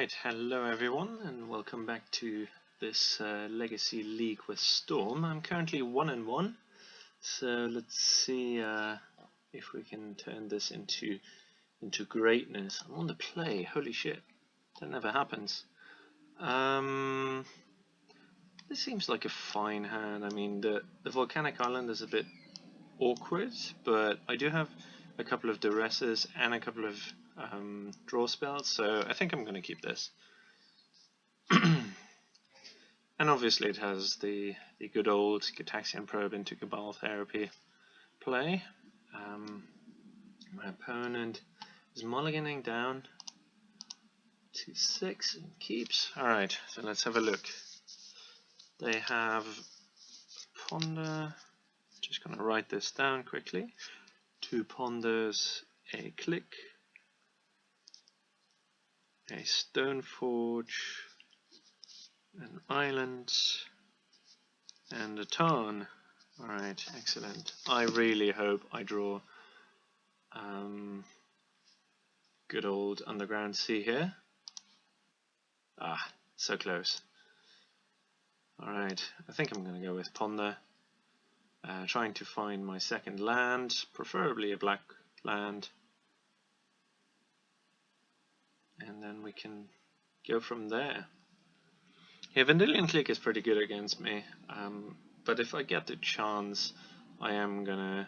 Right, hello everyone and welcome back to this Legacy League with Storm. I'm currently 1-1, so let's see if we can turn this into greatness. I'm on the play, holy shit, that never happens. This seems like a fine hand. I mean, the Volcanic Island is a bit awkward, but I do have a couple of duresses and a couple of draw spells, so I think I'm going to keep this. And obviously it has the good old Gitaxian Probe into Cabal Therapy play. My opponent is mulliganing down to 6 and keeps. Alright, so let's have a look. They have Ponder. Just going to write this down quickly. 2 Ponders, a Click, a Stoneforge, an Island, and a Tarn. Alright, excellent. I really hope I draw good old Underground Sea here. Ah, so close. Alright, I think I'm going to go with Ponder. Trying to find my second land, preferably a black land. And then we can go from there. Yeah, Vendilion Click is pretty good against me, but if I get the chance, I am gonna.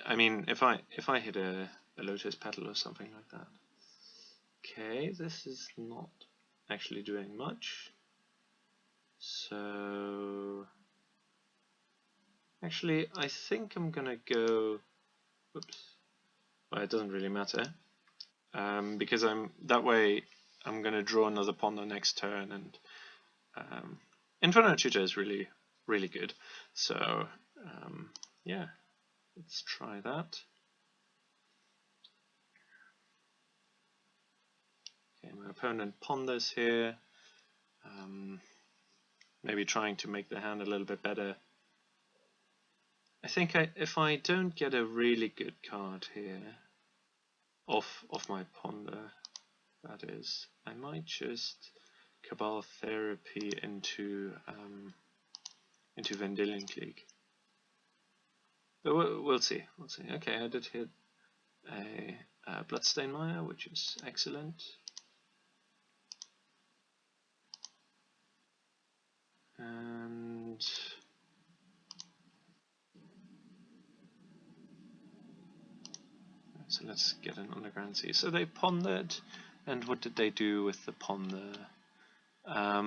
I mean, if I hit a Lotus Petal or something like that. Okay, this is not actually doing much. So actually, I think I'm gonna go. Whoops. Well, it doesn't really matter, because that way I'm gonna draw another Ponder next turn, and Inferno Tutor is really good. So yeah, let's try that. Okay, my opponent ponders here, maybe trying to make the hand a little bit better. I think if I don't get a really good card here, off my ponder, that is, I might just Cabal Therapy into Vendilion Clique. But we'll see. Okay, I did hit a Bloodstain Mire, which is excellent. And so let's get an Underground Sea. So they pondered, and what did they do with the ponder? Let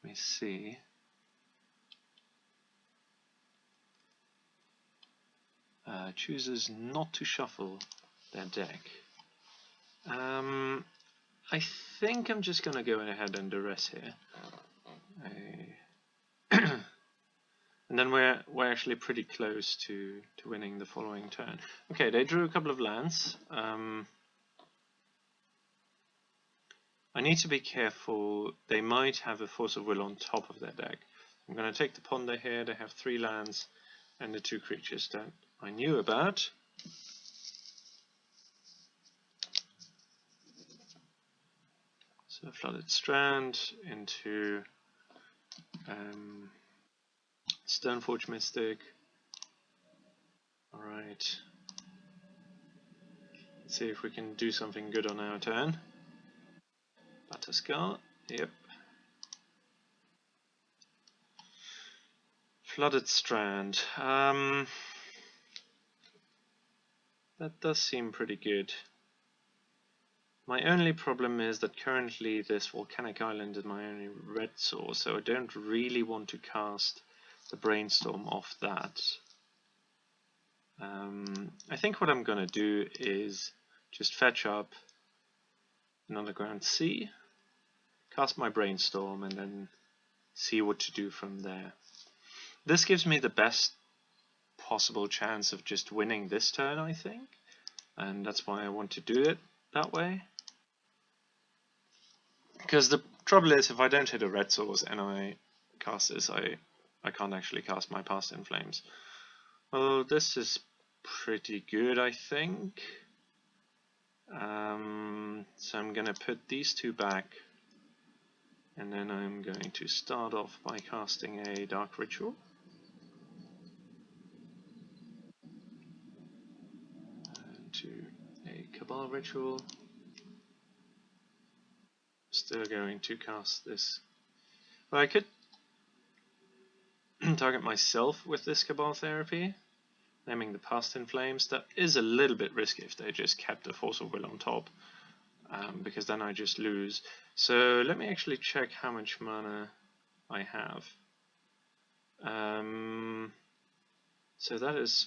me see. Chooses not to shuffle their deck. I think I'm just gonna go ahead and duress here. And then we're actually pretty close to winning the following turn. Okay, they drew a couple of lands. I need to be careful. They might have a Force of Will on top of their deck. I'm going to take the Ponder here. They have 3 lands and the 2 creatures that I knew about. So Flooded Strand into Stoneforge Mystic. Alright. Let's see if we can do something good on our turn. Batterscar, yep. Flooded Strand. That does seem pretty good. My only problem is that currently this Volcanic Island is my only red source, so I don't really want to cast the Brainstorm off that. I think what I'm going to do is just fetch up an Underground Sea, cast my Brainstorm, and then see what to do from there. This gives me the best possible chance of just winning this turn, I think, and that's why I want to do it that way. Because the trouble is, if I don't hit a red source and I cast this, I can't actually cast my Past in Flames. Well, this is pretty good, I think. So I'm going to put these two back, and then I'm going to start off by casting a Dark Ritual. To a Cabal Ritual. Still going to cast this. Well, I could target myself with this Cabal Therapy, naming the Past in Flames. That is a little bit risky if they just kept the Force of Will on top, because then I just lose. So let me actually check how much mana I have. So that is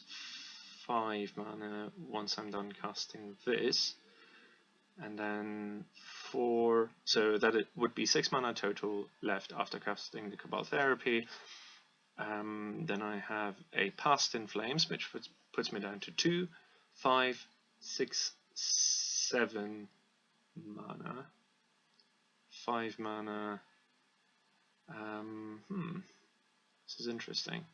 5 mana once I'm done casting this, and then 4, so that it would be 6 mana total left after casting the Cabal Therapy. Then I have a Past in Flames, which puts me down to 2, 5, 6, 7 mana, 5 mana. This is interesting.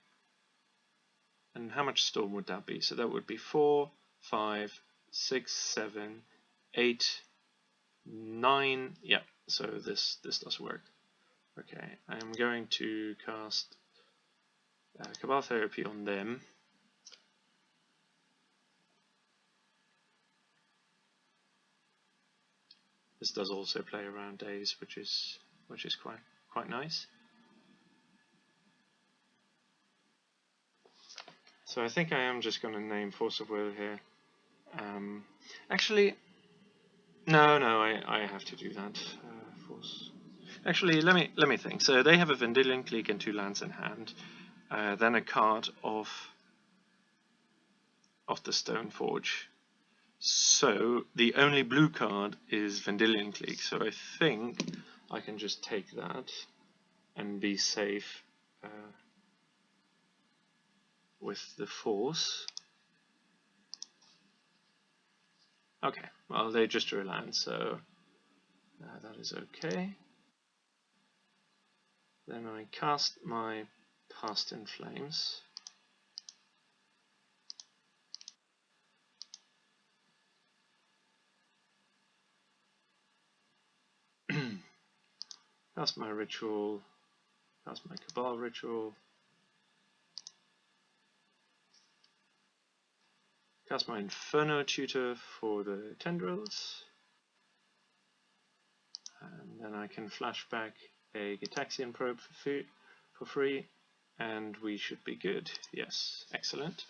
And how much storm would that be? So that would be 4, 5, 6, 7, 8, 9. Yeah, so this does work. Okay, I'm going to cast Cabal Therapy on them. This does also play around days, which is quite nice. So I think I am just going to name Force of Will here. Actually, no, I have to do that. Force. Actually, let me think. So they have a Vendilion Clique and 2 lands in hand. Then a card of the Stoneforge. So the only blue card is Vendilion Clique. So I think I can just take that and be safe with the Force. Okay, well they just drew a land, so that is okay. Then I cast my Past in Flames. Cast my Ritual, cast my Cabal Ritual, cast my Inferno Tutor for the Tendrils, and then I can flashback a Gitaxian Probe for free, and we should be good. Yes, excellent.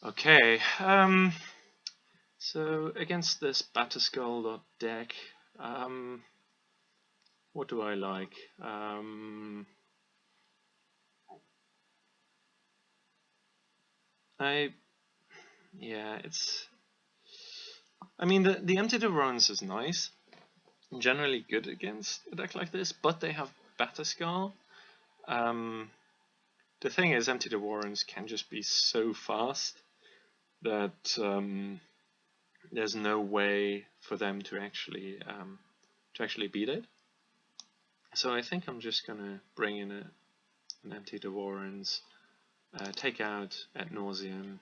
Okay, so against this Batterskull deck, what do I like? I mean, the Empty Devorance is nice, generally good against a deck like this, but they have Batterskull. The thing is, Empty Devorance can just be so fast that there's no way for them to actually beat it. So I think I'm just gonna bring in an Empty Devorance, take out Ad Nauseam.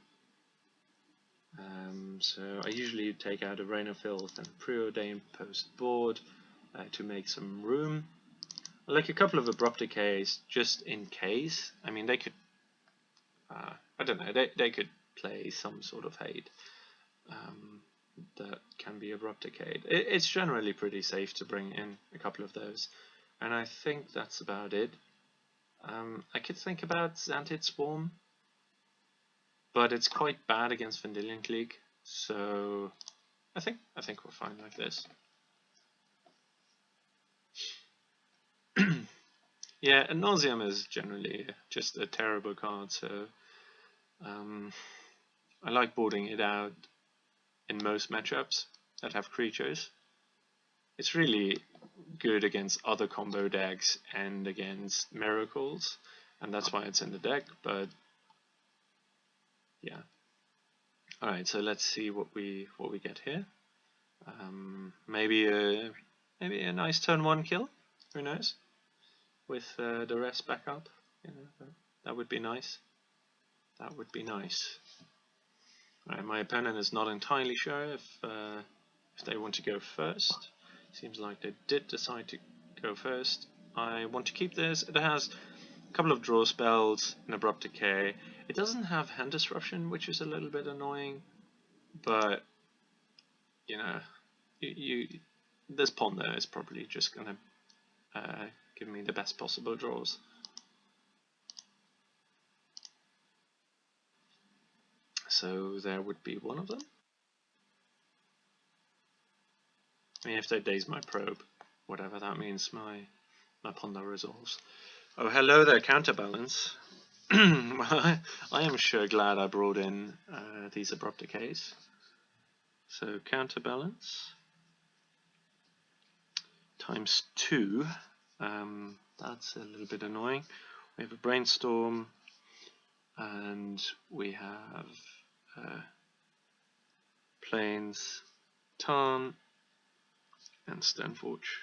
So I usually take out a Rain of Filth and Preordained post board to make some room. I like a couple of Abrupt Decays just in case. I mean, they could, I don't know, they could play some sort of hate that can be Abrupt Decayed. It's generally pretty safe to bring in a couple of those. And I think that's about it. I could think about Xantid Swarm, but it's quite bad against Vendilion Clique, so I think we're fine like this. Yeah, and Nauseam is generally just a terrible card, so I like boarding it out in most matchups that have creatures. It's really good against other combo decks and against miracles, and that's why it's in the deck, but yeah. Alright, so let's see what we get here. Maybe a nice turn 1 kill, who knows? With the rest back up, you know, that would be nice. That would be nice. Right, my opponent is not entirely sure if they want to go first. Seems like they did decide to go first. I want to keep this. It has a couple of draw spells, an Abrupt Decay. It doesn't have Hand Disruption, which is a little bit annoying, but you know, this pawn there is probably just gonna give me the best possible draws. So there would be one of them. I mean, if they daze my probe, whatever that means, my pawn there resolves. Oh, hello there, Counterbalance. I am sure glad I brought in these Abrupt Decays. So Counterbalance times 2. That's a little bit annoying. We have a Brainstorm, and we have Plains, Tarn, and Stoneforge.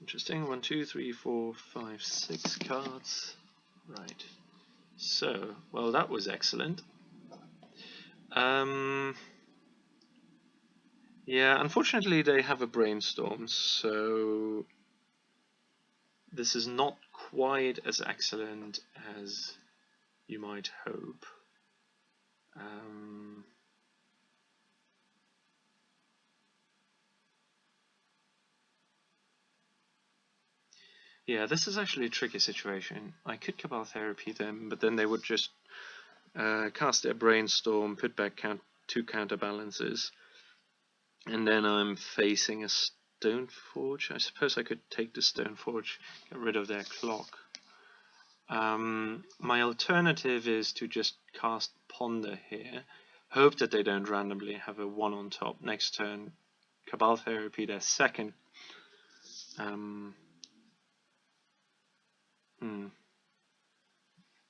Interesting. 1, 2, 3, 4, 5, 6 cards. Right. So, well, that was excellent. Yeah, unfortunately they have a Brainstorm, so this is not quite as excellent as you might hope. Yeah, this is actually a tricky situation. I could Cabal Therapy them, but then they would just cast their Brainstorm, put back 2 counterbalances, and then I'm facing a Stoneforge. I suppose I could take the Stoneforge, get rid of their clock. My alternative is to just cast Ponder here, hope that they don't randomly have a 1 on top. Next turn, Cabal Therapy their second.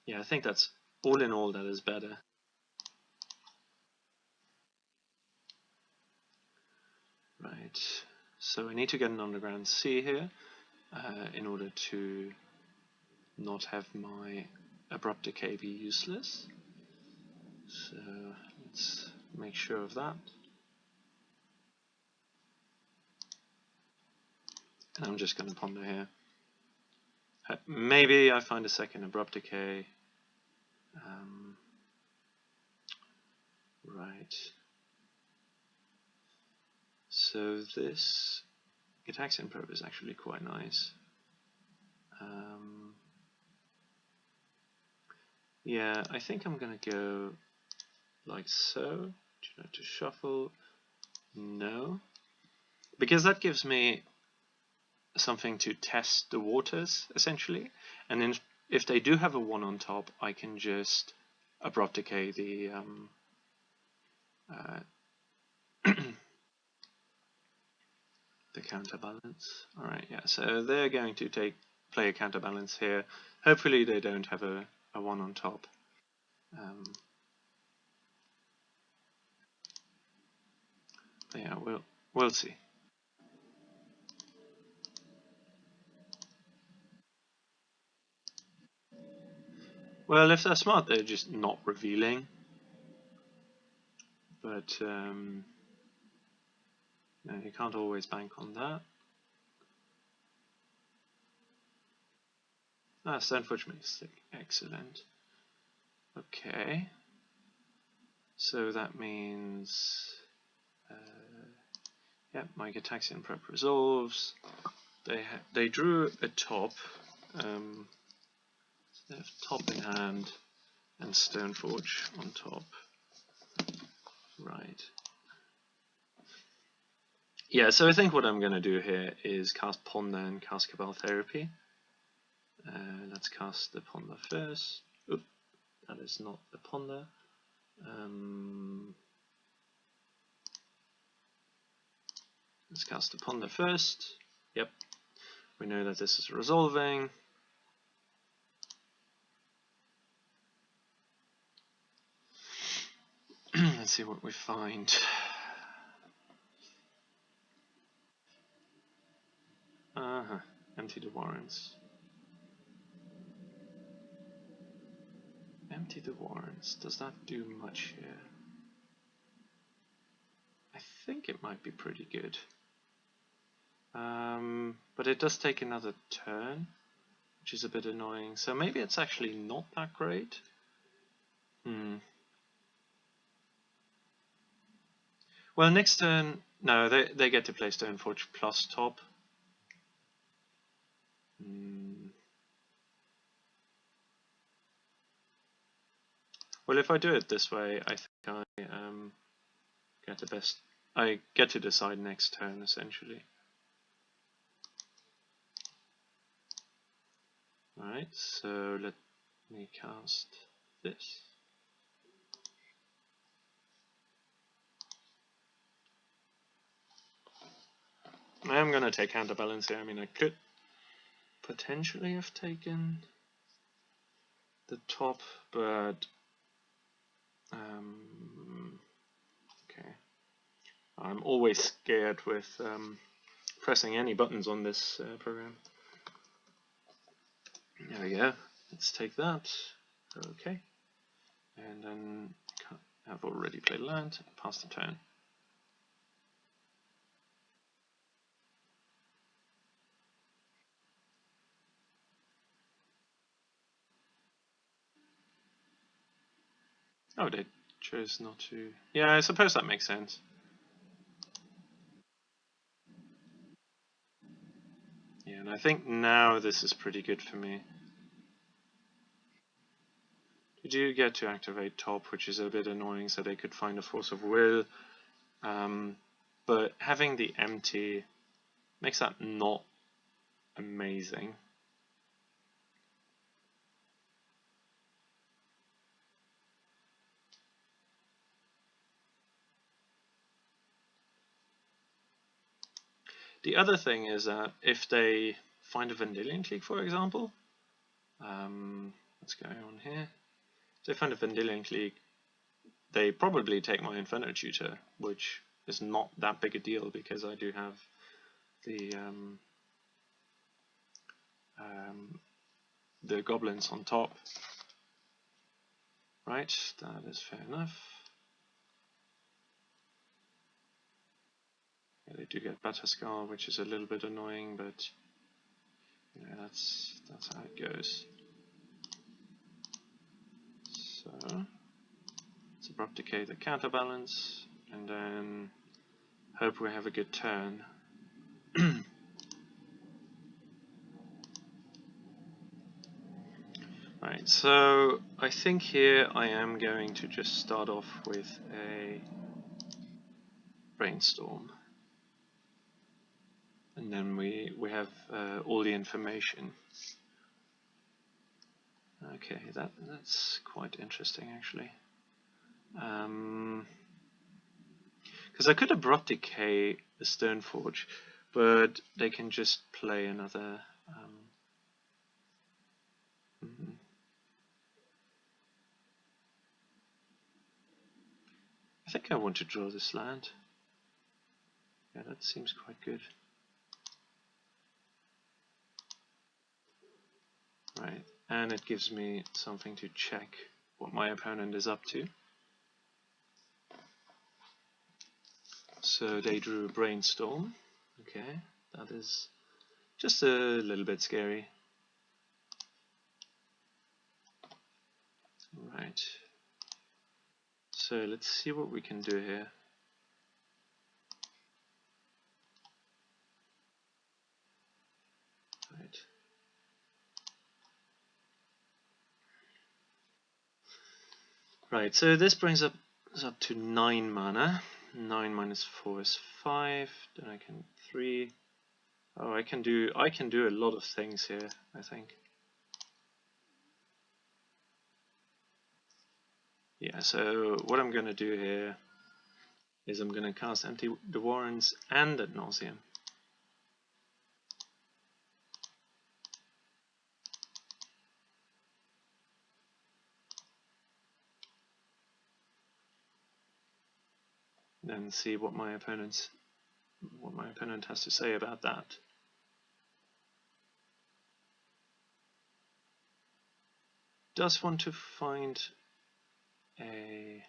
Yeah, I think that's all in all that is better. Right, so I need to get an Underground Sea here in order to not have my Abrupt Decay be useless. So let's make sure of that. And I'm just going to Ponder here. Maybe I find a second Abrupt Decay. Right. So this Gitaxian Probe is actually quite nice. Yeah, I think I'm going to go like so. Do you know to shuffle? No. Because that gives me something to test the waters, essentially. And then if they do have a 1 on top, I can just Abrupt Decay the the counterbalance. Alright, yeah, so they're going to play a counterbalance here. Hopefully they don't have a 1 on top. But yeah, we'll see. Well, if they're smart, they're just not revealing. But no, you can't always bank on that. Ah, Stoneforge Mystic, excellent. Okay, so that means, yeah, my Gitaxian Prep resolves. They drew a top. They have top in hand and Stoneforge on top. Right. Yeah, so I think what I'm going to do here is cast Ponder and cast Cabal Therapy. Let's cast the Ponder first. Oop, that is not the Ponder. Let's cast the Ponder first. Yep, we know that this is resolving. Let's see what we find. Empty the warrants. Empty the warrants. Does that do much here? I think it might be pretty good. But it does take another turn, which is a bit annoying. So maybe it's actually not that great. Well, next turn, no, they get to play Stoneforge plus top. Well, if I do it this way, I think I get the best. I get to decide next turn, essentially. Alright, so let me cast this. I am going to take Counterbalance here. I mean, I could potentially have taken the top, but okay. I'm always scared with pressing any buttons on this program. There we go. Let's take that. Okay. And then I've already played land. Pass the turn. Oh, they chose not to. Yeah, I suppose that makes sense. Yeah, and I think now this is pretty good for me. You do get to activate top, which is a bit annoying, so they could find a force of will. But having the empty makes that not amazing. The other thing is that if they find a Vendilion Clique, for example, what's going on here? If they find a Vendilion Clique, they probably take my Inferno Tutor, which is not that big a deal because I do have the goblins on top. Right, that is fair enough. Yeah, they do get Batascal, which is a little bit annoying, but you know, that's how it goes. So let's Abrupt Decay the Counterbalance, and then hope we have a good turn. Right, so I think here I am going to just start off with a Brainstorm, and then we have all the information. Okay, that's quite interesting actually. Because I could Abrupt Decay the Stoneforge, but they can just play another. I think I want to draw this land. Yeah, that seems quite good. Right, and it gives me something to check what my opponent is up to. So they drew Brainstorm. Okay, that is just a little bit scary. Right. So let's see what we can do here. Right. Right, so this brings us up to 9 mana. 9 minus 4 is 5. Then I can 3. Oh, I can do a lot of things here, I think. Yeah, so what I'm gonna do here is I'm gonna cast Empty the Warrens and Ad Nauseam. Then see what my opponent has to say about that. does want to find a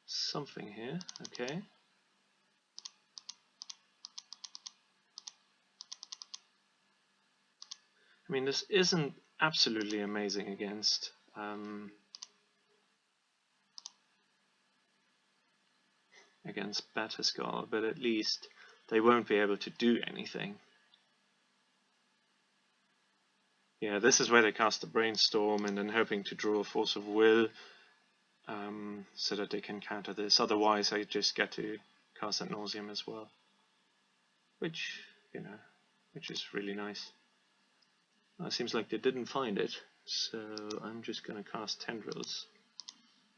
something here. Okay. I mean, this isn't absolutely amazing against Batterskull, but at least they won't be able to do anything. Yeah, this is where they cast the Brainstorm and then hoping to draw a Force of Will so that they can counter this. Otherwise, I just get to cast Ad Nauseam as well, which, you know, which is really nice. It seems like they didn't find it, so I'm just going to cast Tendrils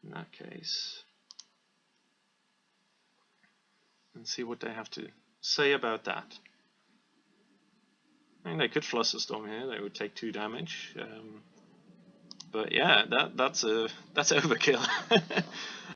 in that case and see what they have to say about that. I mean, they could Flusterstorm here, they would take 2 damage, but yeah, that's overkill.